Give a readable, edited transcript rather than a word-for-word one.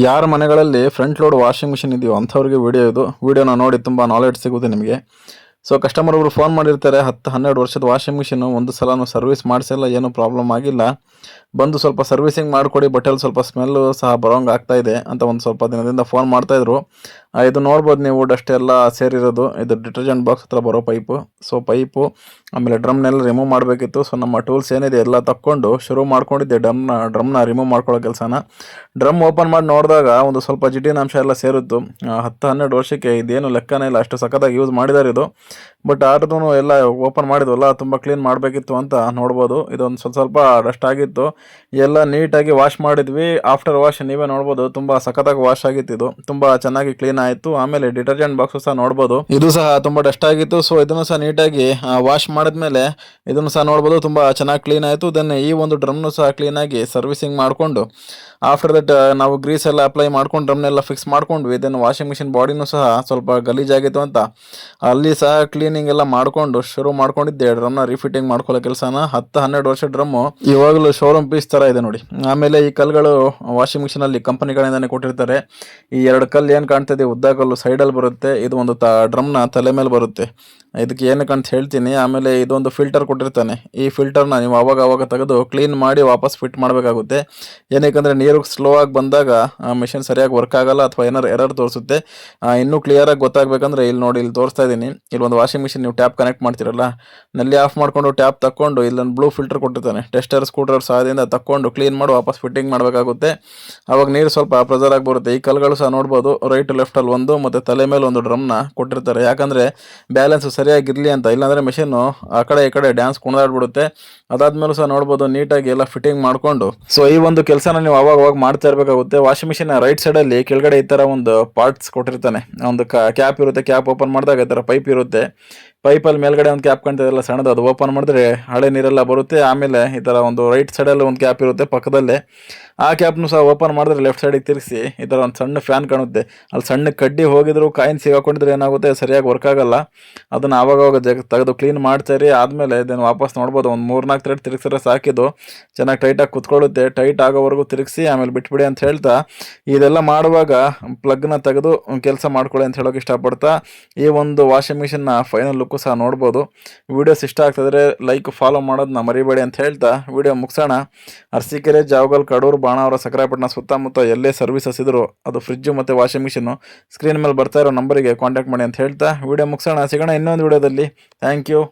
ಯಾರ ಮನೆಗಳಲ್ಲಿ front load washing machine ಇದೆಯೋ ಅಂಥವ್ರಿಗೆ ವಿಡಿಯೋನ ನೋಡಿ ತುಂಬ ನಾಲೆಡ್ಜ್ ಸಿಗುತ್ತೆ ನಿಮಗೆ. ಸೊ ಕಸ್ಟಮರ್ ಒಬ್ರು ಫೋನ್ ಮಾಡಿರ್ತಾರೆ, 10-12 ವರ್ಷದ ವಾಷಿಂಗ್ ಮಿಷಿನ್ ಒಂದು ಸಲನೂ ಸರ್ವಿಸ್ ಮಾಡಿಸಿಲ್ಲ, ಏನೂ ಪ್ರಾಬ್ಲಮ್ ಆಗಿಲ್ಲ, ಬಂದು ಸ್ವಲ್ಪ ಸರ್ವಿಸಿಂಗ್ ಮಾಡಿಕೊಡಿ, ಬಟ್ಟೆಲ್ಲಿ ಸ್ವಲ್ಪ ಸ್ಮೆಲ್ಲು ಸಹ ಬರೋಂಗೆ ಆಗ್ತಾ ಇದೆ ಅಂತ ಒಂದು ಸ್ವಲ್ಪ ದಿನದಿಂದ ಫೋನ್ ಮಾಡ್ತಾಯಿದ್ರು. ಇದು ನೋಡ್ಬೋದು ನೀವು, ಡಸ್ಟ್ ಎಲ್ಲ ಸೇರಿರೋದು, ಇದು ಡಿಟರ್ಜೆಂಟ್ ಬಾಕ್ಸ್ ಹತ್ರ ಬರೋ ಪೈಪು. ಸೊ ಪೈಪು ಆಮೇಲೆ ಡ್ರಮ್ನೆಲ್ಲ ರಿಮೂವ್ ಮಾಡಬೇಕಿತ್ತು. ಸೊ ನಮ್ಮ ಟೂಲ್ಸ್ ಏನಿದೆ ಎಲ್ಲ ತಕ್ಕೊಂಡು ಶುರು ಮಾಡ್ಕೊಂಡಿದ್ದೆ ಡ್ರಮ್ನ ರಿಮೂವ್ ಮಾಡ್ಕೊಳ್ಳೋ ಕೆಲಸನ. ಡ್ರಮ್ ಓಪನ್ ಮಾಡಿ ನೋಡಿದಾಗ ಒಂದು ಸ್ವಲ್ಪ ಜಿಡ್ಡಿನ ಅಂಶ ಎಲ್ಲ ಸೇರಿತ್ತು. 10-12 ವರ್ಷಕ್ಕೆ ಇದೇನು ಲೆಕ್ಕನೇ ಇಲ್ಲ, ಅಷ್ಟು ಸಖತ್ತಾಗಿ ಯೂಸ್ ಮಾಡಿದ್ದಾರೆ ಇದು. ಬಟ್ ಆದ್ರೂ ಎಲ್ಲ ಓಪನ್ ಮಾಡಿದ್ವಲ್ಲ, ತುಂಬ ಕ್ಲೀನ್ ಮಾಡಬೇಕಿತ್ತು ಅಂತ ನೋಡ್ಬೋದು. ಇದೊಂದು ಸ್ವಲ್ಪ ಡಸ್ಟ್ ಆಗಿತ್ತು, ಎಲ್ಲ ನೀಟಾಗಿ ವಾಶ್ ಮಾಡಿದ್ವಿ. ಆಫ್ಟರ್ ವಾಶ್ ನೀವೇ ನೋಡ್ಬೋದು, ತುಂಬ ಸಖತ್ತಾಗಿ ವಾಶ್ ಆಗಿತ್ತು, ಇದು ತುಂಬ ಚೆನ್ನಾಗಿ ಕ್ಲೀನ್ ಆಯಿತು. ಆಮೇಲೆ ಡಿಟರ್ಜೆಂಟ್ ಬಾಕ್ಸು ಸಹ ನೋಡ್ಬೋದು, ಇದು ಸಹ ತುಂಬ ಡಸ್ಟ್ ಆಗಿತ್ತು. ಸೊ ಇದನ್ನು ಸಹ ನೀಟಾಗಿ ವಾಶ್ ಮಾಡಿದ್ಮೇಲೆ ಇದನ್ನು ಸಹ ನೋಡ್ಬೋದು, ತುಂಬ ಚೆನ್ನಾಗಿ ಕ್ಲೀನ್ ಆಯಿತು. ದೆನ್ ಈ ಒಂದು ಡ್ರಮ್ನು ಸಹ ಕ್ಲೀನಾಗಿ ಸರ್ವಿಸಿಂಗ್ ಮಾಡಿಕೊಂಡು ಆಫ್ಟರ್ ದಟ್ ನಾವು ಗ್ರೀಸ್ ಎಲ್ಲ ಅಪ್ಲೈ ಮಾಡ್ಕೊಂಡು ಡ್ರಮ್ನೆಲ್ಲ ಫಿಕ್ಸ್ ಮಾಡ್ಕೊಂಡ್ವಿ. ದೆನ್ ವಾಷಿಂಗ್ ಮಿಷಿನ್ ಬಾಡಿನೂ ಸಹ ಸ್ವಲ್ಪ ಗಲೀಜಾಗಿತ್ತು ಅಂತ ಅಲ್ಲಿ ಸಹ ಕ್ಲೀನಿಂಗ್ ಎಲ್ಲ ಮಾಡಿಕೊಂಡು ಶುರು ಮಾಡ್ಕೊಂಡಿದ್ದೆ ಡ್ರಮ್ನ ರೀಫಿಟ್ಟಿಂಗ್ ಮಾಡ್ಕೊಳ್ಳೋ ಕೆಲಸನ. 10-12 ವರ್ಷ ಡ್ರಮ್ಮು ಇವಾಗಲೂ ಶೋರೂಮ್ ಪೀಸ್ ಥರ ಇದೆ ನೋಡಿ. ಆಮೇಲೆ ಈ ಕಲ್ಗಳು ವಾಷಿಂಗ್ ಮಿಷಿನಲ್ಲಿ ಕಂಪನಿಗಳಿಂದನೇ ಕೊಟ್ಟಿರ್ತಾರೆ. ಈ 2 ಕಲ್ಲು ಏನು ಕಾಣ್ತಿದೆ, ಉದ್ದ ಕಲ್ಲು ಸೈಡಲ್ಲಿ ಬರುತ್ತೆ, ಇದು ಒಂದು ಡ್ರಮ್ನ ತಲೆ ಮೇಲೆ ಬರುತ್ತೆ. ಇದಕ್ಕೆ ಏನಕ್ಕೆ ಅಂತ ಹೇಳ್ತೀನಿ. ಆಮೇಲೆ ಇದೊಂದು ಫಿಲ್ಟರ್ ಕೊಟ್ಟಿರ್ತಾನೆ, ಈ ಫಿಲ್ಟರ್ನ ನೀವು ಅವಾಗ ತೆಗೆದು ಕ್ಲೀನ್ ಮಾಡಿ ವಾಪಸ್ ಫಿಟ್ ಮಾಡಬೇಕಾಗುತ್ತೆ. ಏನಕ್ಕೆ ನೀರು ಸ್ಲೋ ಆಗಿ ಬಂದಾಗ ಮಿಷಿನ್ ಸರಿಯಾಗಿ ವರ್ಕ್ ಆಗಲ್ಲ, ಅಥವಾ ಏನಾರು ಎರರ್ ತೋರಿಸುತ್ತೆ. ಇನ್ನೂ ಕ್ಲಿಯರಾಗಿ ಗೊತ್ತಾಗಬೇಕಂದ್ರೆ ಇಲ್ಲಿ ನೋಡಿ, ಇಲ್ಲಿ ತೋರಿಸ್ತಾ ಇದ್ದೀನಿ. ಇಲ್ಲೊಂದು ವಾಷಿಂಗ್ ಮಿಷಿನ್ ನೀವು ಟ್ಯಾಪ್ ಕನೆಕ್ಟ್ ಮಾಡ್ತಿರಲ್ಲ, ನಲ್ಲಿ ಆಫ್ ಮಾಡಿಕೊಂಡು ಟ್ಯಾಪ್ ತಕ್ಕೊಂಡು ಇಲ್ಲೊಂದು ಬ್ಲೂ ಫಿಲ್ಟರ್ ಕೊಟ್ಟಿರ್ತಾನೆ, ಟೆಸ್ಟರ್ ಸ್ಕ್ರೂಡ್ರೈವರ್ ಸಹಾಯದಿಂದ ತಕ್ಕೊಂಡು ಕ್ಲೀನ್ ಮಾಡಿ ವಾಪಸ್ ಫಿಟ್ಟಿಂಗ್ ಮಾಡಬೇಕಾಗುತ್ತೆ. ಅವಾಗ ನೀರು ಸ್ವಲ್ಪ ಪ್ರೆಸರ್ ಆಗಿ ಬರುತ್ತೆ. ಈ ಕಲ್ಗಳು ಸಹ ನೋಡ್ಬೋದು, ರೈಟ್ ಲೆಫ್ಟಲ್ಲಿ ಒಂದು ಮತ್ತು ತಲೆ ಮೇಲೆ ಒಂದು ಡ್ರಮ್ನ ಕೊಟ್ಟಿರ್ತಾರೆ, ಯಾಕಂದರೆ ಬ್ಯಾಲೆನ್ಸ್ ಸರಿಯಾಗಿರಲಿ ಅಂತ. ಇಲ್ಲಾಂದರೆ ಮಿಷಿನ್ನು ಆ ಕಡೆ ಈ ಕಡೆ ಡ್ಯಾನ್ಸ್ ಕುಣಿದಾಡ್ಬಿಡುತ್ತೆ. ಅದಾದ್ಮೇಲೂ ಸಹ ನೋಡ್ಬೋದು ನೀಟಾಗಿ ಎಲ್ಲ ಫಿಟ್ಟಿಂಗ್ ಮಾಡಿಕೊಂಡು. ಸೊ ಈ ಒಂದು ಕೆಲಸನ ನೀವು ಅವಾಗ ಮಾಡ್ತಾ ಇರಬೇಕಾಗುತ್ತೆ. ವಾಷಿಂಗ್ ಮಿಷಿನ್ ರೈಟ್ ಸೈಡಲ್ಲಿ ಕೆಳಗಡೆ ಈ ಥರ ಒಂದು ಪಾರ್ಟ್ಸ್ ಕೊಟ್ಟಿರ್ತಾನೆ, ಒಂದು ಕ್ಯಾಪ್ ಇರುತ್ತೆ. ಕ್ಯಾಪ್ ಓಪನ್ ಮಾಡಿದಾಗ ಈ ಥರ ಪೈಪ್ ಇರುತ್ತೆ. ಪೈಪಲ್ಲಿ ಮೇಲ್ಗಡೆ ಒಂದು ಕ್ಯಾಪ್ ಕಾಣ್ತಿದೆಯಲ್ಲ ಸಣ್ಣದು, ಅದು ಓಪನ್ ಮಾಡಿದ್ರೆ ಹಳೆ ನೀರೆಲ್ಲ ಬರುತ್ತೆ. ಆಮೇಲೆ ಈ ಥರ ಒಂದು ರೈಟ್ ಸೈಡಲ್ಲಿ ಒಂದು ಕ್ಯಾಪ್ ಇರುತ್ತೆ ಪಕ್ಕದಲ್ಲೇ, ಆ ಕ್ಯಾಪ್ನು ಸಹ ಓಪನ್ ಮಾಡಿದ್ರೆ ಲೆಫ್ಟ್ ಸೈಡಿಗೆ ತಿರುಗಿಸಿ ಈ ಥರ ಒಂದು ಸಣ್ಣ ಫ್ಯಾನ್ ಕಾಣುತ್ತೆ. ಅಲ್ಲಿ ಸಣ್ಣ ಕಡ್ಡಿ ಹೋಗಿದ್ರು ಕಾಯಿನ್ ಸಿಗಾಕೊಂಡಿದ್ರೆ ಏನಾಗುತ್ತೆ, ಸರಿಯಾಗಿ ವರ್ಕ್ ಆಗಲ್ಲ. ಅದನ್ನು ಆವಾಗವಾಗ ತೆಗೆದು ಕ್ಲೀನ್ ಮಾಡ್ತಾಯಿರಿ. ಆದಮೇಲೆ ಇದನ್ನು ವಾಪಸ್ ನೋಡ್ಬೋದು, ಒಂದು 3-4 ಥ್ರೆಡ್ ತಿರುಗಿಸಿದ್ರೆ ಸಾಕಿದ್ದು ಚೆನ್ನಾಗಿ ಟೈಟಾಗಿ ಕುತ್ಕೊಳ್ಳುತ್ತೆ. ಟೈಟ್ ಆಗೋವರೆಗೂ ತಿರುಗಿಸಿ ಆಮೇಲೆ ಬಿಟ್ಬಿಡಿ ಅಂತ ಹೇಳ್ತಾ, ಇದೆಲ್ಲ ಮಾಡುವಾಗ ಪ್ಲಗ್ನ ತೆಗೆದು ಕೆಲಸ ಮಾಡ್ಕೊಳ್ಳಿ ಅಂತ ಹೇಳೋಕೆ ಇಷ್ಟಪಡ್ತಾ ಈ ಒಂದು ವಾಷಿಂಗ್ ಮಿಷಿನ್ನ ಫೈನಲ್ ಲುಕ್ಕು ಸಹ ನೋಡ್ಬೋದು. ವಿಡಿಯೋಸ್ ಇಷ್ಟ ಆಗ್ತಿದ್ರೆ ಲೈಕ್ ಫಾಲೋ ಮಾಡೋದನ್ನ ಮರಿಬೇಡಿ ಅಂತ ಹೇಳ್ತಾ ವಿಡಿಯೋ ಮುಗಿಸೋಣ. ಅರಸೀಕೆರೆ, ಜಾವಗಲ್, ಕಡೂರು, ಬಾಣಾವರ, ಸಕರಾಯಪಟ್ಟಣ ಸುತ್ತಮುತ್ತ ಎಲ್ಲೇ ಸರ್ವಿಸಸ್ ಇದ್ರು, ಅದು ಫ್ರಿಜ್ಜು ಮತ್ತು ವಾಷಿಂಗ್ ಮಿಷಿನ್ನು ಸ್ಕ್ರೀನ್ ಮೇಲೆ ಬರ್ತಾ ಇರೋ ನಂಬರಿಗೆ ಕಾಂಟ್ಯಾಕ್ಟ್ ಮಾಡಿ ಅಂತ ಹೇಳ್ತಾ ವಿಡಿಯೋ ಮುಗಿಸೋಣ. ಸಿಗೋಣ ಇನ್ನೊಂದು ವಿಡಿಯೋದಲ್ಲಿ. Thank you.